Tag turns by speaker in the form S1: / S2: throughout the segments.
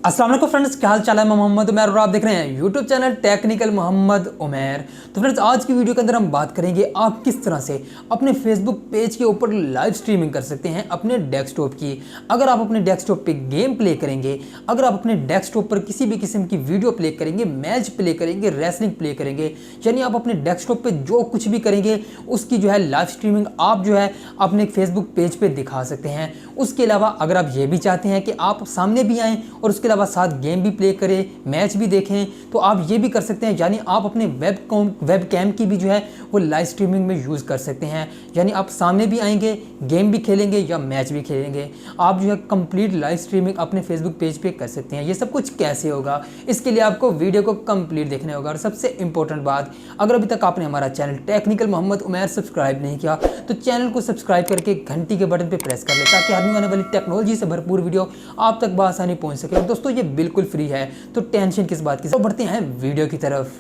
S1: अस्सलाम वालेकुम फ्रेंड्स, क्या हाल चाल है। मैं मोहम्मद उमैर और आप देख रहे हैं YouTube channel technical Mohammad Umair. तो फ्रेंड्स, आज की वीडियो के अंदर हम बात करेंगे आप किस तरह से अपने फेसबुक पेज के ऊपर लाइव स्ट्रीमिंग कर सकते हैं अपने डेस्कटॉप की। अगर आप अपने डेस्कटॉप पे गेम प्ले करेंगे, अगर आप अपने डेस्कटॉप पर किसी भी किस्म की वीडियो प्ले करेंगे, मैच प्ले करेंगे, रेसलिंग प्ले करेंगे, यानी आप अपने डेस्कटॉप पे जो कुछ भी करेंगे उसकी जो है लाइव स्ट्रीमिंग आप जो है अपने फेसबुक पेज पे दिखा सकते हैं। उसके अलावा अगर आप ये भी चाहते हैं कि आप सामने भी आएँ और उसके अलावा साथ गेम भी प्ले करें, मैच भी देखें, तो आप ये भी कर सकते हैं। यानी आप अपने वेब कैम की भी जो है वो लाइव स्ट्रीमिंग में यूज़ कर सकते हैं। यानी आप सामने भी आएंगे, गेम भी खेलेंगे या मैच भी खेलेंगे, आप जो है कंप्लीट लाइव स्ट्रीमिंग अपने फेसबुक पेज पे कर सकते हैं। ये सब कुछ कैसे होगा, इसके लिए आपको वीडियो को कंप्लीट देखना होगा। और सबसे इंपॉर्टेंट बात, अगर अभी तक आपने हमारा channel technical Mohammad Umair subscribe नहीं किया तो चैनल को सब्सक्राइब करके घंटी के बटन पर प्रेस कर ले, ताकि आने वाली टेक्नोलॉजी से भरपूर वीडियो आप तक बआसानी पहुंच सके। और दोस्तों, ये बिल्कुल फ्री है, तो टेंशन किस बात की। तो बढ़ते हैं वीडियो की तरफ।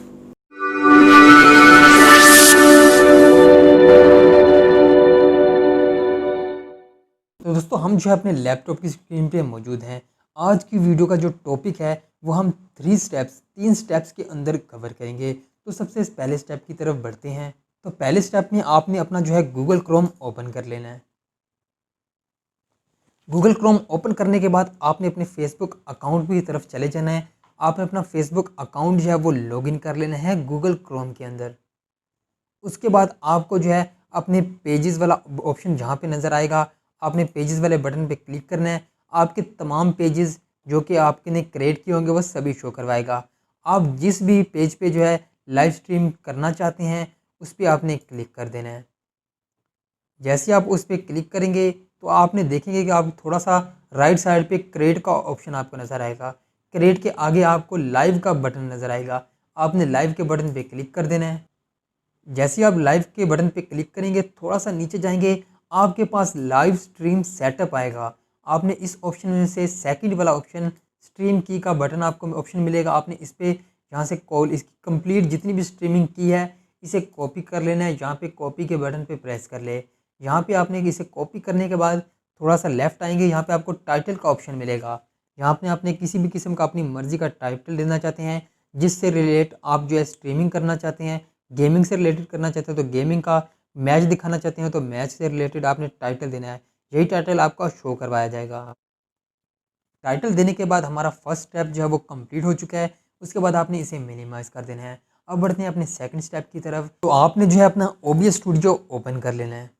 S1: तो दोस्तों, हम जो है अपने लैपटॉप की स्क्रीन पे मौजूद हैं। आज की वीडियो का जो टॉपिक है वो हम तीन स्टेप्स के अंदर कवर करेंगे। तो सबसे पहले स्टेप की तरफ बढ़ते हैं। तो पहले स्टेप में आपने अपना जो है गूगल क्रोम ओपन कर लेना है। गूगल क्रोम ओपन करने के बाद आपने अपने फेसबुक अकाउंट की तरफ चले जाना है। आपने अपना फेसबुक अकाउंट जो है वो लॉगिन कर लेना है गूगल क्रोम के अंदर। उसके बाद आपको जो है अपने पेजेस वाला ऑप्शन जहाँ पे नज़र आएगा, आपने पेजेस वाले बटन पे क्लिक करना है। आपके तमाम पेजेस जो कि आपके ने क्रिएट किए होंगे वो सभी शो करवाएगा। आप जिस भी पेज पे जो है लाइव स्ट्रीम करना चाहते हैं उस पर आपने क्लिक कर देना है। जैसे आप उस पर क्लिक करेंगे तो आपने देखेंगे कि आप थोड़ा सा राइट साइड पे क्रिएट का ऑप्शन आपको नज़र आएगा। क्रिएट के आगे आपको लाइव का बटन नज़र आएगा। आपने लाइव के बटन पे क्लिक कर देना है। जैसे आप लाइव के बटन पे क्लिक करेंगे, थोड़ा सा नीचे जाएंगे, आपके पास लाइव स्ट्रीम सेटअप आएगा। आपने इस ऑप्शन में से सेकंड वाला ऑप्शन स्ट्रीम की का बटन आपको ऑप्शन मिलेगा। आपने इस पर यहाँ से कॉल इसकी कंप्लीट जितनी भी स्ट्रीमिंग की है इसे कॉपी कर लेना है। यहाँ पे कॉपी के बटन पे प्रेस कर ले। यहाँ पे आपने इसे कॉपी करने के बाद थोड़ा सा लेफ्ट आएंगे, यहाँ पे आपको टाइटल का ऑप्शन मिलेगा। यहाँ पे आपने किसी भी किस्म का अपनी मर्जी का टाइटल देना चाहते हैं, जिससे रिलेट आप जो है स्ट्रीमिंग करना चाहते हैं, गेमिंग से रिलेटेड करना चाहते हैं तो गेमिंग का, मैच दिखाना चाहते हैं तो मैच से रिलेटेड आपने टाइटल देना है। यही टाइटल आपका शो करवाया जाएगा। टाइटल देने के बाद हमारा फर्स्ट स्टेप जो है वो कंप्लीट हो चुका है। उसके बाद आपने इसे मिनिमाइज़ कर देना है। अब बढ़ते हैं अपने सेकंड स्टेप की तरफ। तो आपने जो है अपना OBS स्टूडियो ओपन कर लेना है।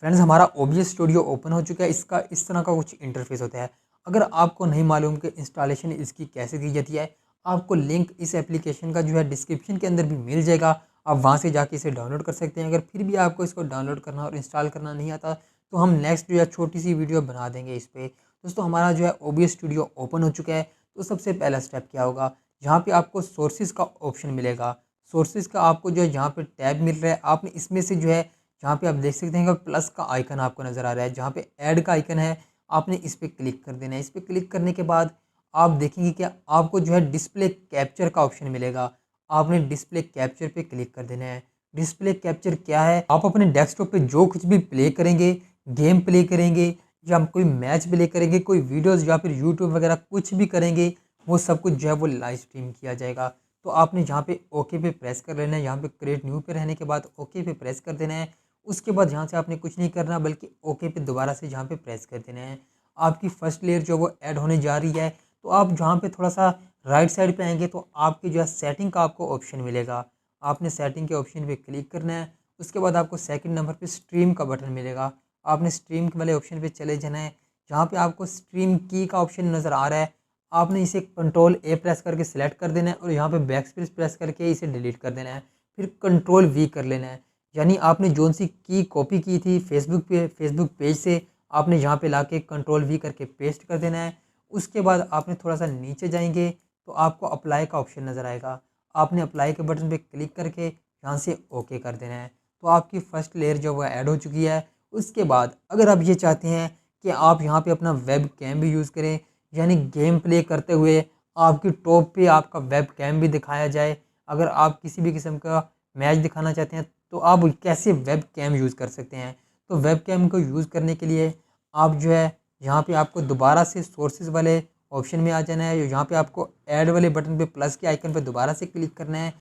S1: फ्रेंड्स, हमारा OBS स्टूडियो ओपन हो चुका है। इसका इस तरह का कुछ इंटरफेस होता है। अगर आपको नहीं मालूम कि इंस्टॉलेशन इसकी कैसे की जाती है, आपको लिंक इस एप्लीकेशन का जो है डिस्क्रिप्शन के अंदर भी मिल जाएगा। आप वहाँ से जाके इसे डाउनलोड कर सकते हैं। अगर फिर भी आपको इसको डाउनलोड करना और इंस्टॉल करना नहीं आता तो हम नेक्स्ट जो है छोटी सी वीडियो बना देंगे इस पर। दोस्तों, हमारा जो है OBS स्टूडियो ओपन हो चुका है। तो सबसे पहला स्टेप क्या होगा, यहाँ पे आपको सोर्सेज का ऑप्शन मिलेगा। सोर्सेज का आपको जो है यहाँ पे टैब मिल रहा है। आपने इसमें से जो है यहाँ पे आप देख सकते हैं कि प्लस का आइकन आपको नज़र आ रहा है, जहाँ पे ऐड का आइकन है, आपने इस पर क्लिक कर देना है। इस पर क्लिक करने के बाद आप देखेंगे कि आपको जो है डिस्प्ले कैप्चर का ऑप्शन मिलेगा। आपने डिस्प्ले कैप्चर पे क्लिक कर देना है। डिस्प्ले कैप्चर क्या है, आप अपने डेस्कटॉप पे जो कुछ भी प्ले करेंगे, गेम प्ले करेंगे या कोई मैच प्ले करेंगे, कोई वीडियोज़ या फिर यूट्यूब वगैरह कुछ भी करेंगे, वो सब कुछ जो है वो लाइव स्ट्रीम किया जाएगा। तो आपने यहाँ पे ओके पे प्रेस कर लेना है। यहाँ पे क्रिएट न्यू पे रहने के बाद ओके पे प्रेस कर देना है। उसके बाद यहाँ से आपने कुछ नहीं करना, बल्कि ओके पे दोबारा से यहाँ पे प्रेस कर देना है। आपकी फर्स्ट लेयर जो वो ऐड होने जा रही है। तो आप जहाँ पे थोड़ा सा राइट साइड पे आएंगे तो आपकी जो है सेटिंग का आपको ऑप्शन मिलेगा। आपने सेटिंग के ऑप्शन पे क्लिक करना है। उसके बाद आपको सेकंड नंबर पे स्ट्रीम का बटन मिलेगा। आपने स्ट्रीम वाले ऑप्शन पे चले जाना है। जहाँ पे आपको स्ट्रीम की का ऑप्शन नज़र आ रहा है, आपने इसे कंट्रोल A प्रेस करके सिलेक्ट कर देना है और यहाँ पे बैक स्पेस प्रेस करके इसे डिलीट कर देना है। फिर कंट्रोल V कर लेना है। यानी आपने जोन सी की कॉपी की थी फेसबुक पेज से, आपने यहाँ पे लाके कंट्रोल V करके पेस्ट कर देना है। उसके बाद आपने थोड़ा सा नीचे जाएंगे तो आपको अप्लाई का ऑप्शन नज़र आएगा। आपने अप्लाई के बटन पे क्लिक करके यहाँ से ओके कर देना है। तो आपकी फ़र्स्ट लेयर जो वो ऐड हो चुकी है। उसके बाद अगर आप ये चाहते हैं कि आप यहाँ पे अपना वेब कैम भी यूज़ करें, यानी गेम प्ले करते हुए आपकी टॉप पे आपका वेब कैम भी दिखाया जाए, अगर आप किसी भी किस्म का मैच दिखाना चाहते हैं तो आप कैसे वेब कैम यूज़ कर सकते हैं। तो वेब कैम को यूज़ करने के लिए आप जो है यहाँ पे आपको दोबारा से सोर्सेज वाले ऑप्शन में आ जाना है। यहाँ पे आपको ऐड वाले बटन पे प्लस के आइकन पे दोबारा से क्लिक करना है।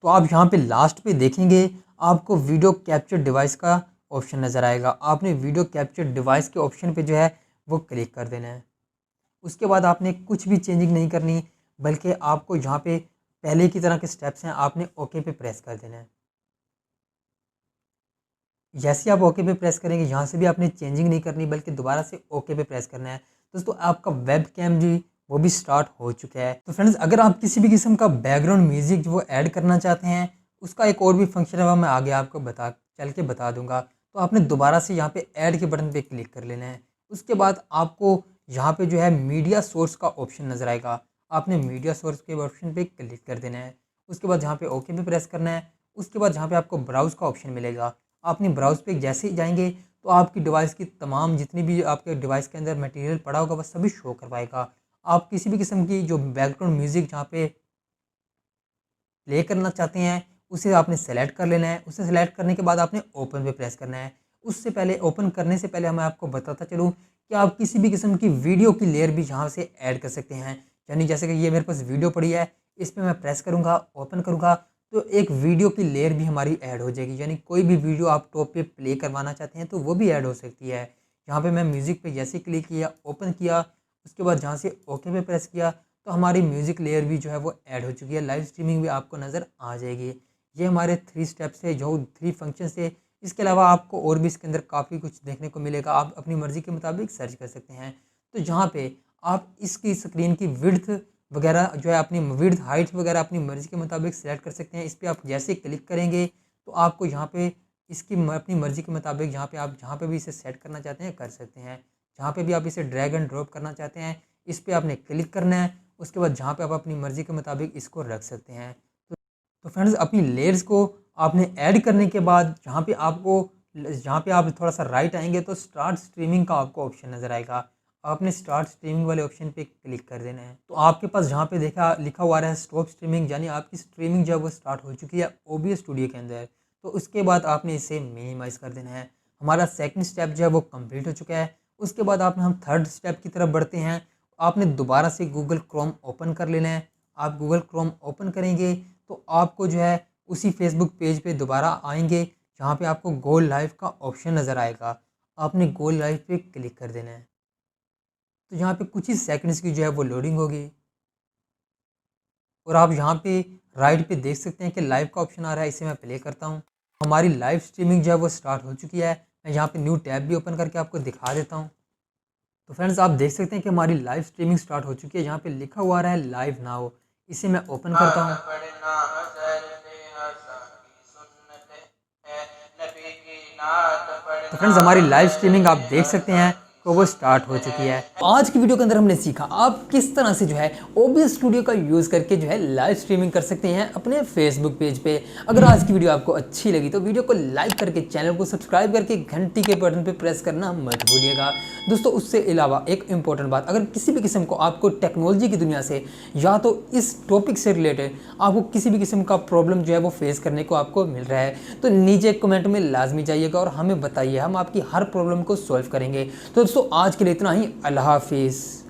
S1: तो आप यहाँ पे लास्ट पे देखेंगे आपको वीडियो कैप्चर डिवाइस का ऑप्शन नज़र आएगा। आपने वीडियो कैप्चर डिवाइस के ऑप्शन पे जो है वो क्लिक कर देना है। उसके बाद आपने कुछ भी चेंजिंग नहीं करनी, बल्कि आपको यहाँ पे पहले की तरह के स्टेप्स हैं, आपने ओके पे प्रेस कर देना है। जैसे आप ओके पे प्रेस करेंगे, यहाँ से भी आपने चेंजिंग नहीं करनी, बल्कि दोबारा से ओके पे प्रेस करना है। दोस्तों आपका वेब कैम जी वो भी स्टार्ट हो चुका है। तो फ्रेंड्स, अगर आप किसी भी किस्म का बैकग्राउंड म्यूजिक जो वो ऐड करना चाहते हैं, उसका एक और भी फंक्शन है, वो मैं आगे आपको चल के बता दूंगा। तो आपने दोबारा से यहाँ पे ऐड के बटन पे क्लिक कर लेना है। उसके बाद आपको यहाँ पे जो है मीडिया सोर्स का ऑप्शन नज़र आएगा। आपने मीडिया सोर्स के ऑप्शन पे क्लिक कर देना है। उसके बाद यहाँ पे ओके पे प्रेस करना है। उसके बाद यहाँ पे आपको ब्राउज़ का ऑप्शन मिलेगा। आपने ब्राउज़ पे जैसे ही जाएंगे तो आपकी डिवाइस की तमाम जितनी भी आपके डिवाइस के अंदर मटेरियल पड़ा होगा वह सभी शो करवाएगा। आप किसी भी किस्म की जो बैकग्राउंड म्यूज़िक जहाँ पे प्ले करना चाहते हैं उसे आपने सेलेक्ट कर लेना है। उसे सेलेक्ट करने के बाद आपने ओपन पे प्रेस करना है। उससे पहले ओपन करने से पहले मैं आपको बताता चलूँ कि आप किसी भी किस्म की वीडियो की लेयर भी यहाँ से ऐड कर सकते हैं। यानी जैसे कि ये मेरे पास वीडियो पड़ी है, इस पर मैं प्रेस करूँगा, ओपन करूँगा तो एक वीडियो की लेयर भी हमारी ऐड हो जाएगी। यानी कोई भी वीडियो आप टॉप पे प्ले करवाना चाहते हैं तो वो भी ऐड हो सकती है। यहाँ पे मैं म्यूज़िक पे जैसे क्लिक किया, ओपन किया, उसके बाद जहाँ से ओके पे प्रेस किया तो हमारी म्यूज़िक लेयर भी जो है वो ऐड हो चुकी है। लाइव स्ट्रीमिंग भी आपको नज़र आ जाएगी। ये हमारे 3 स्टेप्स है, जो 3 फंक्शन है। इसके अलावा आपको और भी इसके अंदर काफ़ी कुछ देखने को मिलेगा। आप अपनी मर्ज़ी के मुताबिक सर्च कर सकते हैं। तो जहाँ पे आप इसकी स्क्रीन की विड्थ वगैरह जो है अपनी विड्थ हाइट वगैरह अपनी मर्ज़ी के मुताबिक सेलेक्ट कर सकते हैं। इस पर आप जैसे क्लिक करेंगे तो आपको यहाँ पे इसकी अपनी मर्ज़ी के मुताबिक यहाँ पे आप जहाँ पे भी इसे सेट करना चाहते हैं कर सकते हैं। जहाँ पे भी आप इसे ड्रैग एंड ड्रॉप करना चाहते हैं इस पर आपने क्लिक करना है। उसके बाद जहाँ पे आप अपनी मर्ज़ी के मुताबिक इसको रख सकते हैं। तो फ्रेंड्स, अपनी लेयर्स को आपने ऐड करने के बाद जहाँ पे आप थोड़ा सा राइट आएंगे तो स्टार्ट स्ट्रीमिंग का आपको ऑप्शन नज़र आएगा। आपने स्टार्ट स्ट्रीमिंग वाले ऑप्शन पे क्लिक कर देना है। तो आपके पास जहाँ पे लिखा हुआ है स्टॉप स्ट्रीमिंग, यानी आपकी स्ट्रीमिंग जो है वो स्टार्ट हो चुकी है OBS स्टूडियो के अंदर। तो उसके बाद आपने इसे मिनिमाइज़ कर देना है। हमारा सेकंड स्टेप जो है वो कंप्लीट हो चुका है। उसके बाद हम थर्ड स्टेप की तरफ बढ़ते हैं। आपने दोबारा से गूगल क्रोम ओपन कर लेना है। आप गूगल क्रोम ओपन करेंगे तो आपको जो है उसी फेसबुक पेज पे दोबारा आएंगे जहाँ पे आपको गो लाइव का ऑप्शन नज़र आएगा। आपने गो लाइव पे क्लिक कर देना है। तो यहाँ पे कुछ ही सेकंड्स की जो है वो लोडिंग होगी और आप यहाँ पे राइट पे देख सकते हैं कि लाइव का ऑप्शन आ रहा है। इसे मैं प्ले करता हूँ। हमारी लाइव स्ट्रीमिंग जो है वो स्टार्ट हो चुकी है। मैं यहाँ पे न्यू टैब भी ओपन करके आपको दिखा देता हूँ। तो फ्रेंड्स, आप देख सकते हैं कि हमारी लाइव स्ट्रीमिंग स्टार्ट हो चुकी है। यहाँ पे लिखा हुआ रहा है लाइव नाउ। इसे मैं ओपन करता हूँ। तो फ्रेंड्स, हमारी लाइव स्ट्रीमिंग आप देख सकते हैं कि वो स्टार्ट हो चुकी है। आज की वीडियो के अंदर हमने सीखा आप किस तरह से जो है OBS स्टूडियो का यूज़ करके जो है लाइव स्ट्रीमिंग कर सकते हैं अपने फेसबुक पेज पे। अगर आज की वीडियो आपको अच्छी लगी तो वीडियो को लाइक करके चैनल को सब्सक्राइब करके घंटी के बटन पे प्रेस करना मत भूलिएगा। दोस्तों, उससे अलावा एक इंपॉर्टेंट बात, अगर किसी भी किस्म को आपको टेक्नोलॉजी की दुनिया से या तो इस टॉपिक से रिलेटेड आपको किसी भी किस्म का प्रॉब्लम जो है वो फेस करने को आपको मिल रहा है तो नीचे कमेंट में लाजमी जाइएगा और हमें बताइए, हम आपकी हर प्रॉब्लम को सॉल्व करेंगे। तो दोस्तों, आज के लिए इतना ही। अल्लाह हाफिज़।